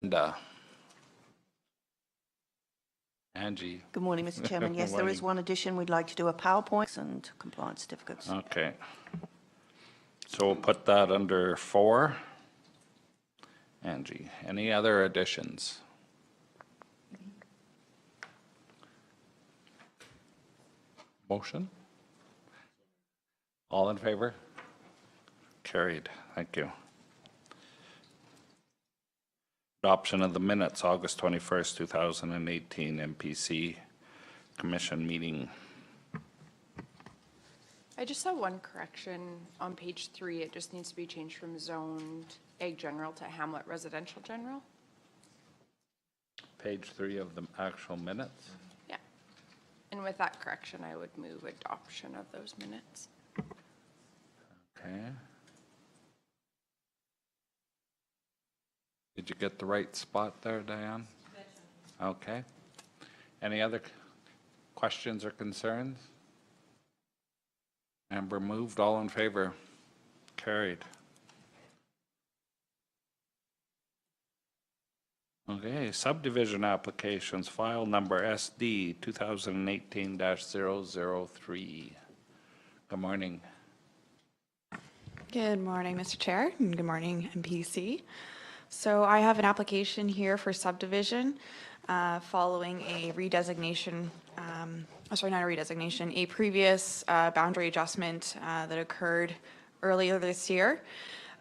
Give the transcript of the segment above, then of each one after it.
And, Angie. Good morning, Mr. Chairman. Yes, there is one addition. We'd like to do a PowerPoint and compliance certificates. Okay. So we'll put that under 4. Angie, any other additions? Motion? All in favor? Carried. Thank you. Adoption of the minutes, August 21st, 2018, MPC Commission meeting. I just have one correction on page 3. It just needs to be changed from zoned ag general to Hamlet residential general. Page 3 of the actual minutes. Yeah. And with that correction, I would move adoption of those minutes. Okay. Did you get the right spot there, Diane? Okay. Any other questions or concerns? Amber moved. All in favor? Carried. Okay, subdivision applications, file number SD 2018-003. Good morning. Good morning, Mr. Chair, and good morning, MPC. So I have an application here for subdivision following a redesignation, sorry, not a redesignation, a previous boundary adjustment that occurred earlier this year.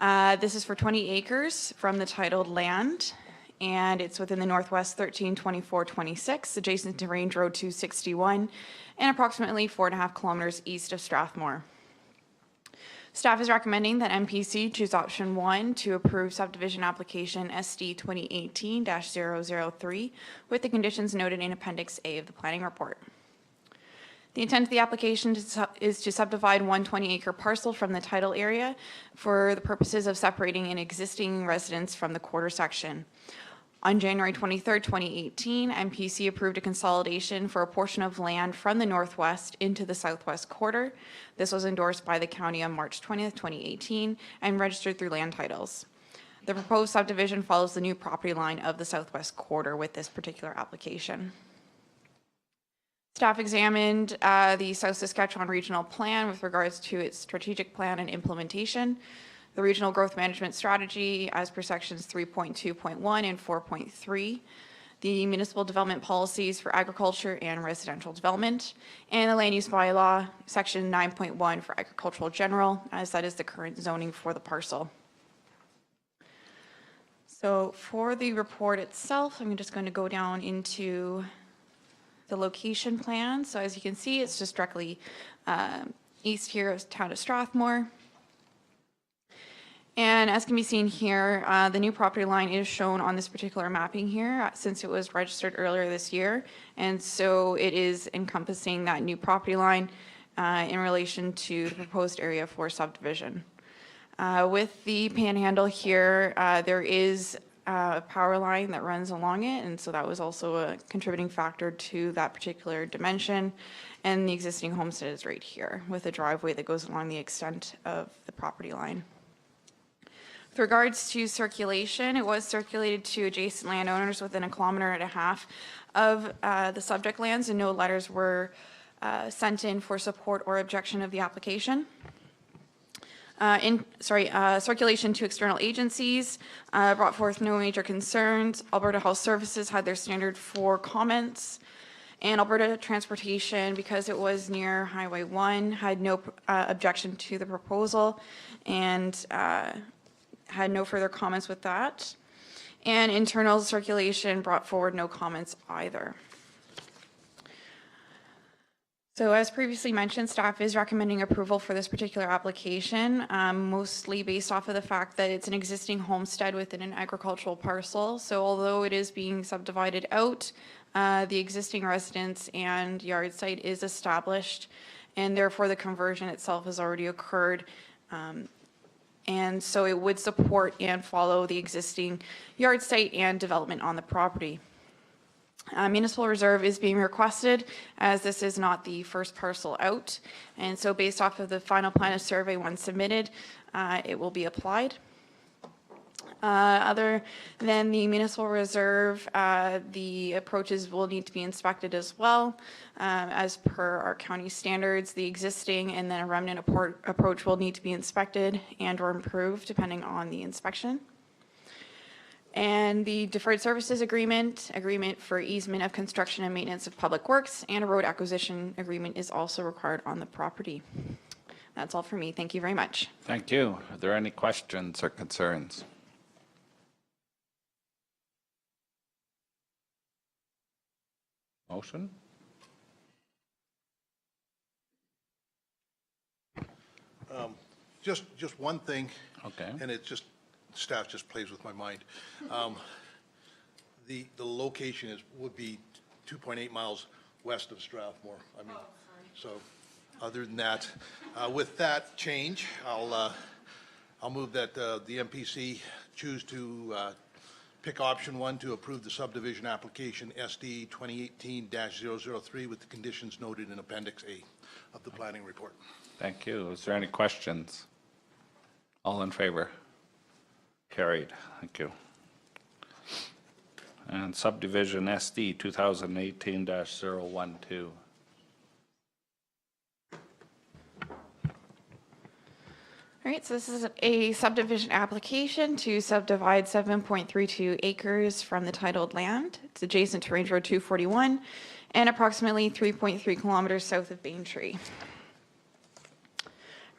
This is for 20 acres from the titled land, and it's within the Northwest 132426, adjacent to Range Road 261, and approximately 4.5 kilometers east of Strathmore. Staff is recommending that MPC choose option 1 to approve subdivision application SD 2018-003 with the conditions noted in Appendix A of the planning report. The intent of the application is to subdivide one 20-acre parcel from the title area for the purposes of separating an existing residence from the quarter section. On January 23, 2018, MPC approved a consolidation for a portion of land from the northwest into the southwest quarter. This was endorsed by the county on March 20, 2018, and registered through land titles. The proposed subdivision follows the new property line of the southwest quarter with this particular application. Staff examined the South Saskatchewan Regional Plan with regards to its strategic plan and implementation, the Regional Growth Management Strategy as per sections 3.2.1 and 4.3, the Municipal Development Policies for Agriculture and Residential Development, and the Land Use Bylaw, section 9.1 for Agricultural General, as that is the current zoning for the parcel. So for the report itself, I'm just going to go down into the location plan. So as you can see, it's just directly east here of town of Strathmore. And as can be seen here, the new property line is shown on this particular mapping here since it was registered earlier this year. And so it is encompassing that new property line in relation to the proposed area for subdivision. With the panhandle here, there is a power line that runs along it, and so that was also a contributing factor to that particular dimension. And the existing homestead is right here with a driveway that goes along the extent of the property line. With regards to circulation, it was circulated to adjacent landowners within 1.5 kilometers of the subject lands, and no letters were sent in for support or objection of the application. Circulation to external agencies brought forth no major concerns. Alberta Health Services had their standard 4 comments, and Alberta Transportation, because it was near Highway 1, had no objection to the proposal and had no further comments with that. And internal circulation brought forward no comments either. So as previously mentioned, staff is recommending approval for this particular application, mostly based off of the fact that it's an existing homestead within an agricultural parcel. So although it is being subdivided out, the existing residence and yard site is established, and therefore the conversion itself has already occurred. And so it would support and follow the existing yard site and development on the property. Municipal reserve is being requested as this is not the first parcel out. And so based off of the final plan of survey once submitted, it will be applied. Other than the municipal reserve, the approaches will need to be inspected as well. As per our county standards, the existing and then a remnant approach will need to be inspected and or improved depending on the inspection. And the deferred services agreement for easement of construction and maintenance of public works, and a road acquisition agreement is also required on the property. That's all for me. Thank you very much. Thank you. Are there any questions or concerns? Motion? Just one thing. Okay. And it's just, staff just plays with my mind. The location would be 2.8 miles west of Strathmore. I mean, so other than that, with that change, I'll move that the MPC choose to pick option 1 to approve the subdivision application SD 2018-003 with the conditions noted in Appendix A of the planning report. Thank you. Is there any questions? All in favor? Carried. Thank you. And subdivision SD 2018-012. All right, so this is a subdivision application to subdivide 7.32 acres from the titled land. It's adjacent to Range Road 241 and approximately 3.3 kilometers south of Baintree.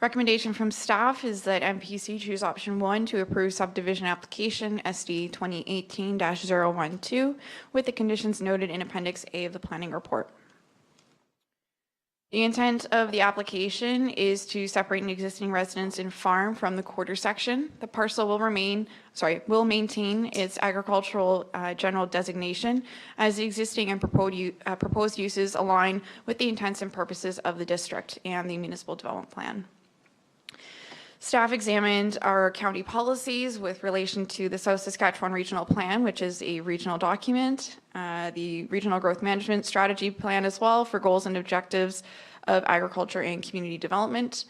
Recommendation from staff is that MPC choose option 1 to approve subdivision application SD 2018-012 with the conditions noted in Appendix A of the planning report. The intent of the application is to separate an existing residence and farm from the quarter section. The parcel will maintain its agricultural general designation as the existing and proposed uses align with the intents and purposes of the district and the municipal development plan. Staff examined our county policies with relation to the South Saskatchewan Regional Plan, which is a regional document, the Regional Growth Management Strategy Plan as well for goals and objectives of agriculture and community development,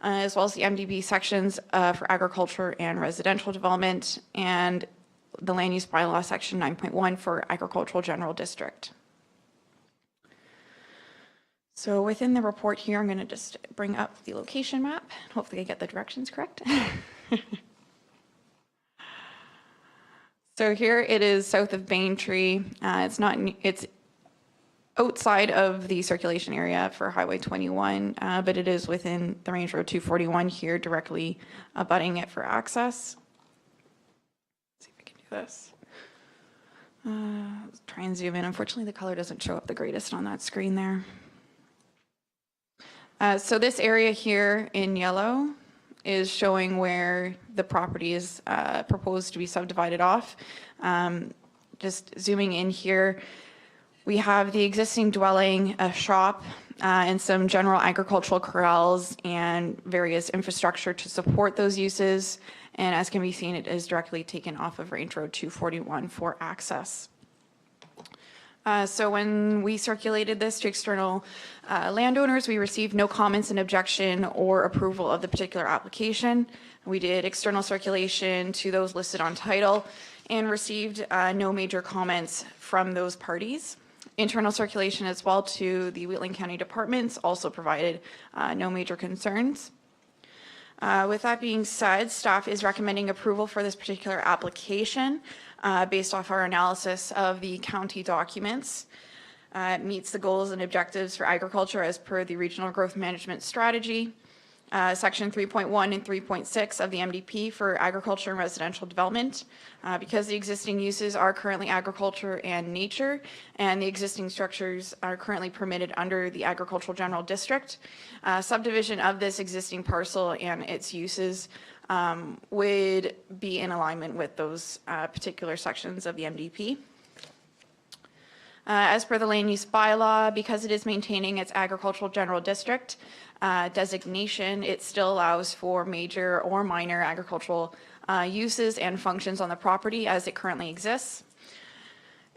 as well as the MDP sections for agriculture and residential development, and the Land Use Bylaw Section 9.1 for agricultural general district. So within the report here, I'm going to just bring up the location map. Hopefully I get the directions correct. So here it is south of Baintree. It's outside of the circulation area for Highway 21, but it is within the Range Road 241 here, directly abutting it for access. Let's see if I can do this. Let's try and zoom in. Unfortunately, the color doesn't show up the greatest on that screen there. So this area here in yellow is showing where the property is proposed to be subdivided off. Just zooming in here, we have the existing dwelling, a shop, and some general agricultural corrals and various infrastructure to support those uses. And as can be seen, it is directly taken off of Range Road 241 for access. So when we circulated this to external landowners, we received no comments and objection or approval of the particular application. We did external circulation to those listed on title and received no major comments from those parties. Internal circulation as well to the Wheatland County departments also provided no major concerns. With that being said, staff is recommending approval for this particular application based off our analysis of the county documents. It meets the goals and objectives for agriculture as per the Regional Growth Management Strategy, Section 3.1 and 3.6 of the MDP for agriculture and residential development. Because the existing uses are currently agriculture and nature, and the existing structures are currently permitted under the agricultural general district, subdivision of this existing parcel and its uses would be in alignment with those particular sections of the MDP. As per the land use bylaw, because it is maintaining its agricultural general district designation, it still allows for major or minor agricultural uses and functions on the property as it currently exists.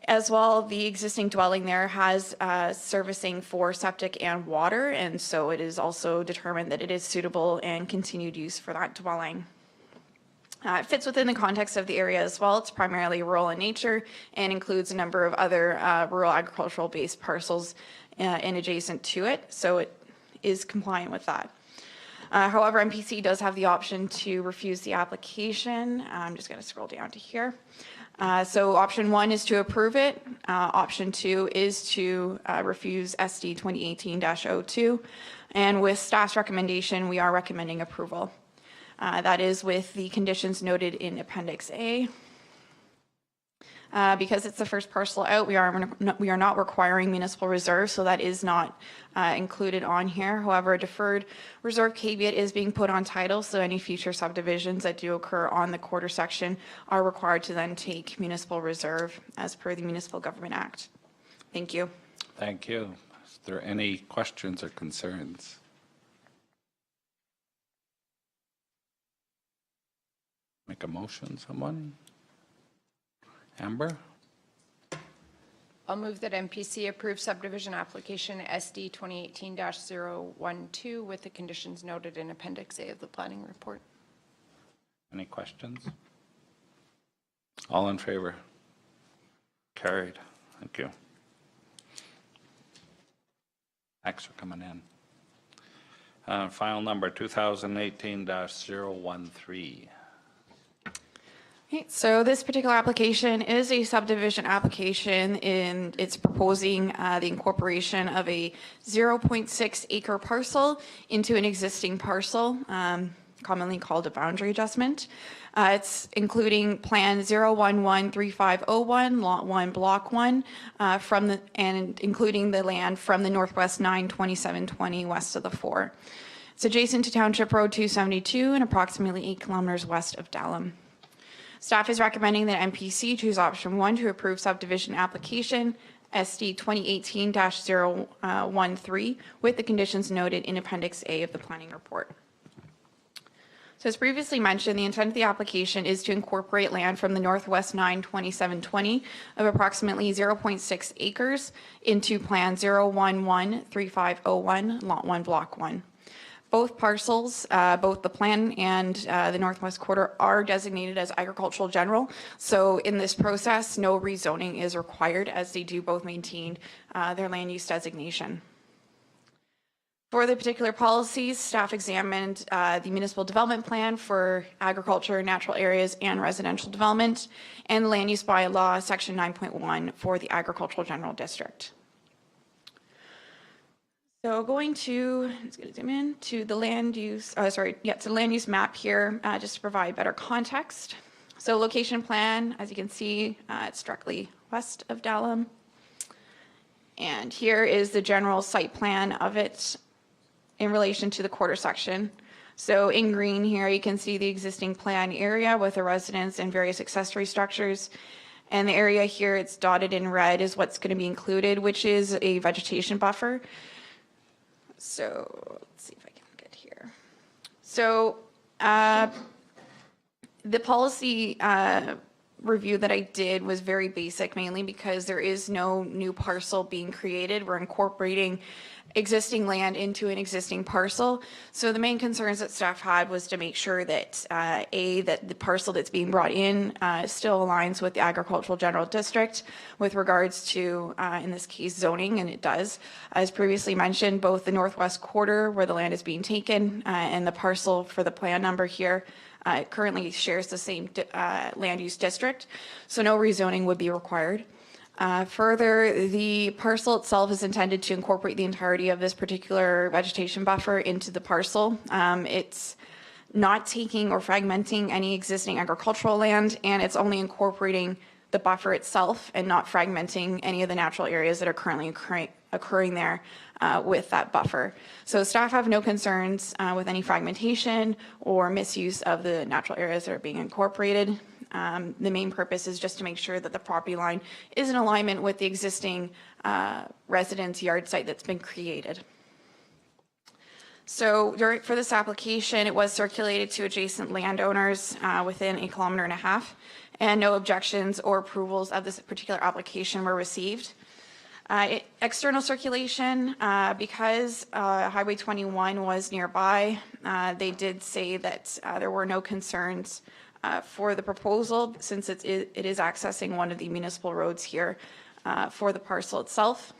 As well, the existing dwelling there has servicing for septic and water, and so it is also determined that it is suitable and continued use for that dwelling. It fits within the context of the area as well. It's primarily rural in nature and includes a number of other rural agricultural-based parcels and adjacent to it, so it is compliant with that. However, MPC does have the option to refuse the application. I'm just going to scroll down to here. So option 1 is to approve it. Option 2 is to refuse SD 2018-02. And with staff's recommendation, we are recommending approval. That is with the conditions noted in Appendix A. Because it's the first parcel out, we are not requiring municipal reserve, so that is not included on here. However, a deferred reserve caveat is being put on title, so any future subdivisions that do occur on the quarter section are required to then take municipal reserve as per the Municipal Government Act. Thank you. Thank you. Is there any questions or concerns? Make a motion, someone? Amber? I'll move that MPC approve subdivision application SD 2018-012 with the conditions noted in Appendix A of the planning report. Any questions? All in favor? Carried. Thank you. Thanks for coming in. File number 2018-013. Okay, so this particular application is a subdivision application and it's proposing the incorporation of a 0.6 acre parcel into an existing parcel, commonly called a boundary adjustment. It's including Plan 0113501, Lot 1, Block 1, and including the land from the Northwest 9, 2720 west of the 4. It's adjacent to Township Road 272 and approximately 8 kilometers west of Dallam. Staff is recommending that MPC choose option 1 to approve subdivision application SD 2018-013 with the conditions noted in Appendix A of the planning report. So as previously mentioned, the intent of the application is to incorporate land from the Northwest 9 2720 of approximately 0.6 acres into Plan 0113501, Lot 1, Block 1. Both parcels, both the plan and the Northwest Quarter are designated as agricultural general. So in this process, no rezoning is required as they do both maintain their land use designation. For the particular policies, staff examined the municipal development plan for agriculture, natural areas, and residential development, and the land use bylaw, section 9.1 for the agricultural general district. So going to, let's get a zoom in, to the land use, to the land use map here, just to provide better context. So location plan, as you can see, it's directly west of Dallam. And here is the general site plan of it in relation to the quarter section. So in green here, you can see the existing plan area with the residence and various accessory structures. And the area here, it's dotted in red, is what's going to be included, which is a vegetation buffer. So let's see if I can get here. So the policy review that I did was very basic, mainly because there is no new parcel being created. We're incorporating existing land into an existing parcel. So the main concerns that staff had was to make sure that that the parcel that's being brought in still aligns with the agricultural general district with regards to, in this case, zoning, and it does. As previously mentioned, both the Northwest Quarter, where the land is being taken, and the parcel for the plan number here currently shares the same land use district, so no rezoning would be required. Further, the parcel itself is intended to incorporate the entirety of this particular vegetation buffer into the parcel. It's not taking or fragmenting any existing agricultural land, and it's only incorporating the buffer itself and not fragmenting any of the natural areas that are currently occurring there with that buffer. So staff have no concerns with any fragmentation or misuse of the natural areas that are being incorporated. The main purpose is just to make sure that the property line is in alignment with the existing residence yard site that's been created. So for this application, it was circulated to adjacent landowners within 1.5 kilometers, and no objections or approvals of this particular application were received. External circulation, because Highway 21 was nearby, they did say that there were no concerns for the proposal, since it is accessing one of the municipal roads here for the parcel itself.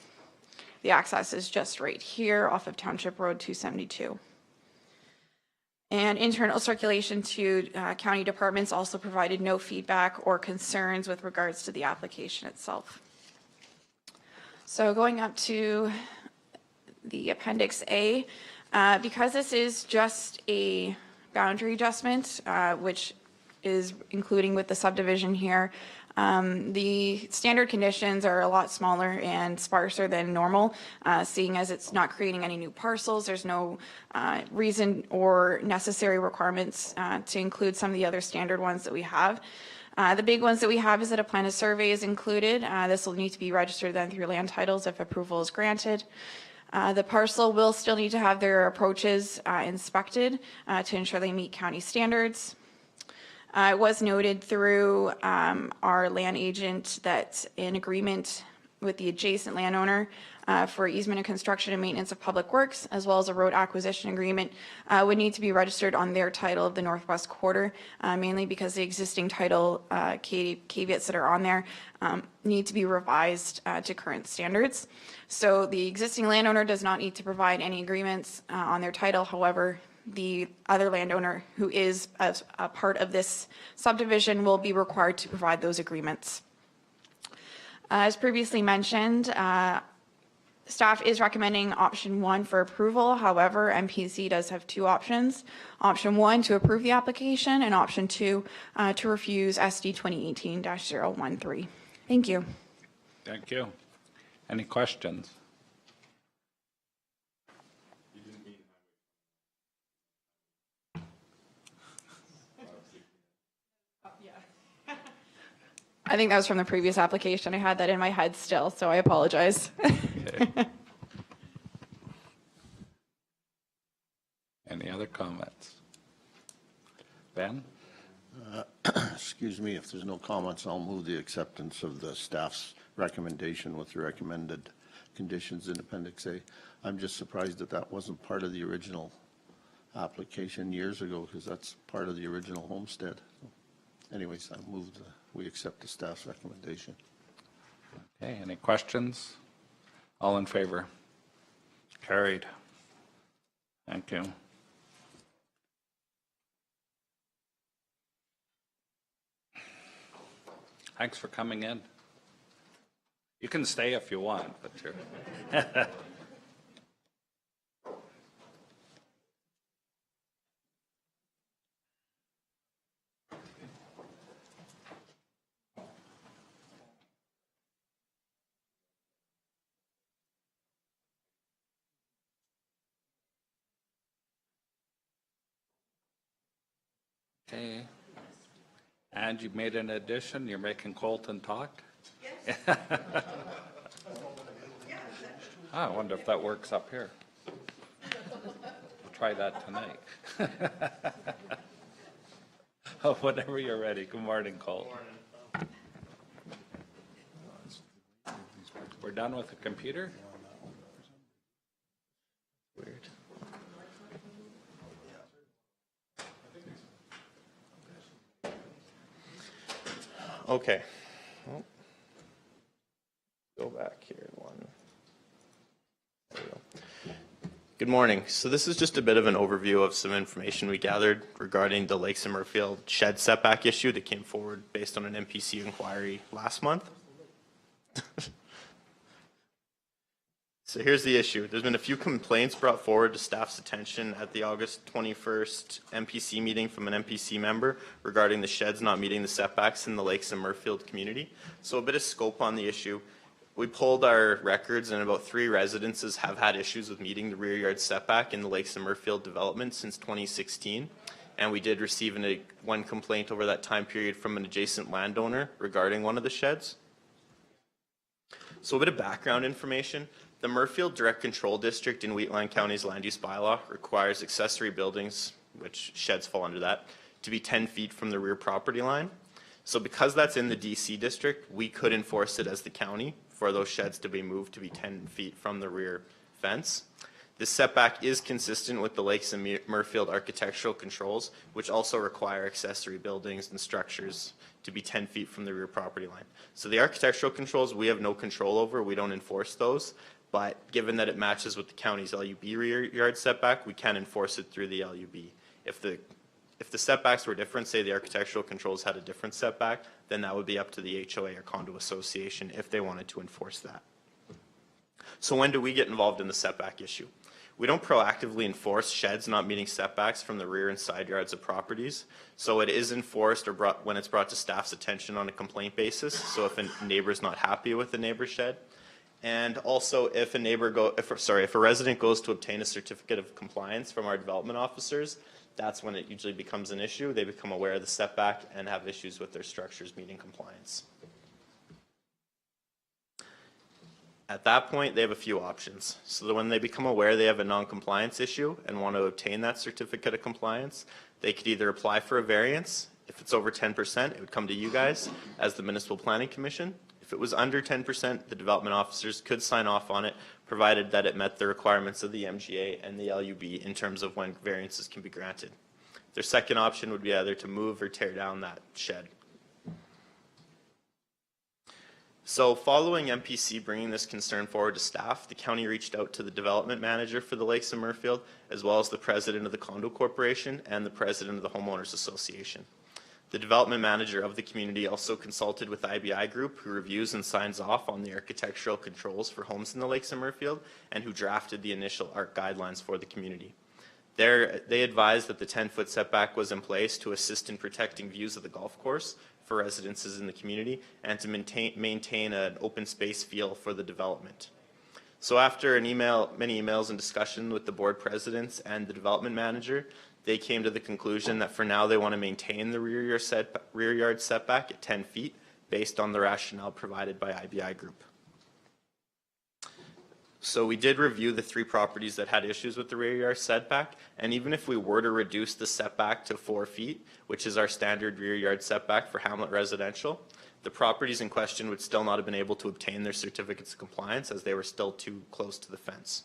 The access is just right here off of Township Road 272. And internal circulation to county departments also provided no feedback or concerns with regards to the application itself. So going up to the Appendix A, because this is just a boundary adjustment, which is including with the subdivision here, the standard conditions are a lot smaller and sparser than normal, seeing as it's not creating any new parcels. There's no reason or necessary requirements to include some of the other standard ones that we have. The big ones that we have is that a plan of survey is included. This will need to be registered then through land titles if approval is granted. The parcel will still need to have their approaches inspected to ensure they meet county standards. It was noted through our land agent that in agreement with the adjacent landowner for easement and construction and maintenance of public works, as well as a road acquisition agreement, would need to be registered on their title of the Northwest Quarter, mainly because the existing title caveats that are on there need to be revised to current standards. So the existing landowner does not need to provide any agreements on their title. However, the other landowner who is a part of this subdivision will be required to provide those agreements. As previously mentioned, staff is recommending option 1 for approval. However, MPC does have 2 options. Option 1 to approve the application and option 2 to refuse SD 2018-013. Thank you. Thank you. Any questions? I think that was from the previous application. I had that in my head still, so I apologize. Okay. Any other comments? Ben? Excuse me, if there's no comments, I'll move the acceptance of the staff's recommendation with the recommended conditions in Appendix A. I'm just surprised that that wasn't part of the original application years ago, because that's part of the original homestead. Anyways, I moved, we accept the staff's recommendation. Okay, any questions? All in favor? Carried. Thank you. Thanks for coming in. You can stay if you want, but you're... Okay. And you made an addition, you're making Colton talk? Yes. I wonder if that works up here. We'll try that tonight. Oh, whenever you're ready. Good morning, Colton. We're done with the computer? Weird. Okay. Well, go back here one. There we go. Good morning. So this is just a bit of an overview of some information we gathered regarding the Lakes and Murfield shed setback issue that came forward based on an MPC inquiry last month. So here's the issue. There's been a few complaints brought forward to staff's attention at the August 21st MPC meeting from an MPC member regarding the sheds not meeting the setbacks in the Lakes and Murfield community. So a bit of scope on the issue. We pulled our records and about 3 residences have had issues with meeting the rear yard setback in the Lakes and Murfield development since 2016. And we did receive one complaint over that time period from an adjacent landowner regarding one of the sheds. So a bit of background information. The Murfield Direct Control District in Wheatland County's land use bylaw requires accessory buildings, which sheds fall under that, to be 10 feet from the rear property line. So because that's in the DC district, we could enforce it as the county for those sheds to be moved to be 10 feet from the rear fence. This setback is consistent with the Lakes and Murfield architectural controls, which also require accessory buildings and structures to be 10 feet from the rear property line. So the architectural controls, we have no control over. We don't enforce those. But given that it matches with the county's LUB rear yard setback, we can enforce it through the LUB. If the setbacks were different, say the architectural controls had a different setback, then that would be up to the HOA or condo association if they wanted to enforce that. So when do we get involved in the setback issue? We don't proactively enforce sheds not meeting setbacks from the rear and side yards of properties. So it is enforced or when it's brought to staff's attention on a complaint basis. So if a neighbor is not happy with the neighbor's shed, and also if a resident goes to obtain a certificate of compliance from our development officers, that's when it usually becomes an issue. They become aware of the setback and have issues with their structures meeting compliance. At that point, they have a few options. So that when they become aware they have a non-compliance issue and want to obtain that certificate of compliance, they could either apply for a variance. If it's over 10%, it would come to you guys as the Municipal Planning Commission. If it was under 10%, the development officers could sign off on it, provided that it met the requirements of the MGA and the LUB in terms of when variances can be granted. Their second option would be either to move or tear down that shed. So following MPC bringing this concern forward to staff, the county reached out to the development manager for the Lakes of Murfield, as well as the president of the Condo Corporation and the president of the Homeowners Association. The development manager of the community also consulted with IBI Group, who reviews and signs off on the architectural controls for homes in the Lakes of Murfield, and who drafted the initial ARC guidelines for the community. They advised that the 10-foot setback was in place to assist in protecting views of the golf course for residences in the community and to maintain an open space feel for the development. So after many emails and discussion with the board presidents and the development manager, they came to the conclusion that for now they want to maintain the rear yard setback at 10 feet based on the rationale provided by IBI Group. So we did review the 3 properties that had issues with the rear yard setback, and even if we were to reduce the setback to 4 feet, which is our standard rear yard setback for Hamlet residential, the properties in question would still not have been able to obtain their certificates of compliance as they were still too close to the fence.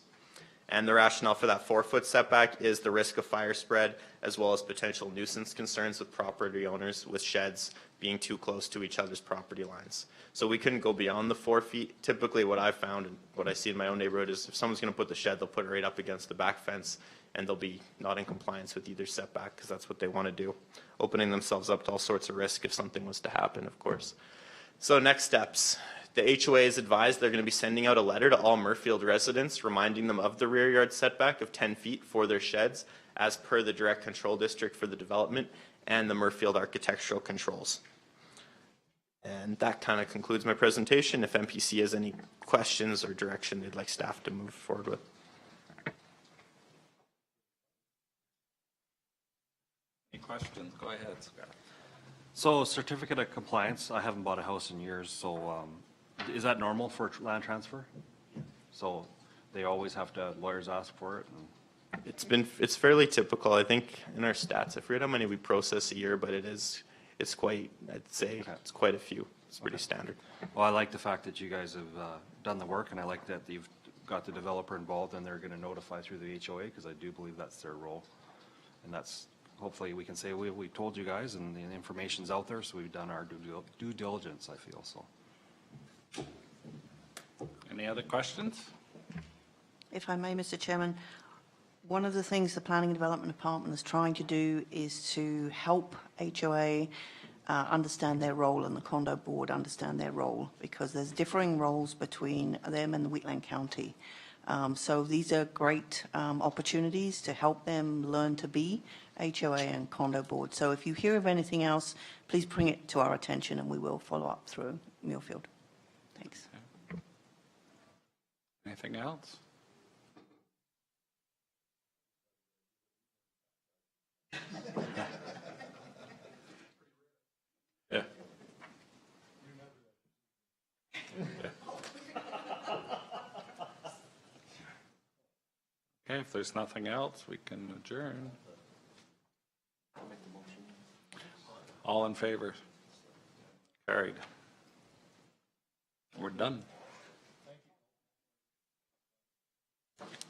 And the rationale for that 4-foot setback is the risk of fire spread, as well as potential nuisance concerns with property owners with sheds being too close to each other's property lines. So we couldn't go beyond the 4 feet. Typically what I've found and what I see in my own neighborhood is if someone's going to put the shed, they'll put it right up against the back fence and they'll be not in compliance with either setback because that's what they want to do, opening themselves up to all sorts of risk if something was to happen, of course. So next steps. The HOA is advised they're going to be sending out a letter to all Murfield residents reminding them of the rear yard setback of 10 feet for their sheds as per the direct control district for the development and the Murfield architectural controls. And that kind of concludes my presentation. If MPC has any questions or direction they'd like staff to move forward with. Any questions? Go ahead, Scott. So certificate of compliance, I haven't bought a house in years, so is that normal for land transfer? So they always have to, lawyers ask for it? It's fairly typical. I think in our stats, I forget how many we process a year, but it's quite, I'd say, it's quite a few. It's pretty standard. Well, I like the fact that you guys have done the work, and I like that you've got the developer involved and they're going to notify through the HOA, because I do believe that's their role. And that's, hopefully we can say we told you guys and the information's out there, so we've done our due diligence, I feel. So. Any other questions? If I may, Mr. Chairman, one of the things the Planning and Development Department is trying to do is to help HOA understand their role and the condo board understand their role, because there's differing roles between them and the Wheatland County. So these are great opportunities to help them learn to be HOA and condo board. So if you hear of anything else, please bring it to our attention and we will follow up through Millfield. Thanks. Anything else? Yeah. Okay, if there's nothing else, we can adjourn. All in favor? Carried. We're done.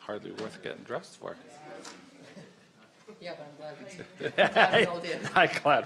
hardly worth getting dressed for. Yeah, but I'm glad we all did. I'm glad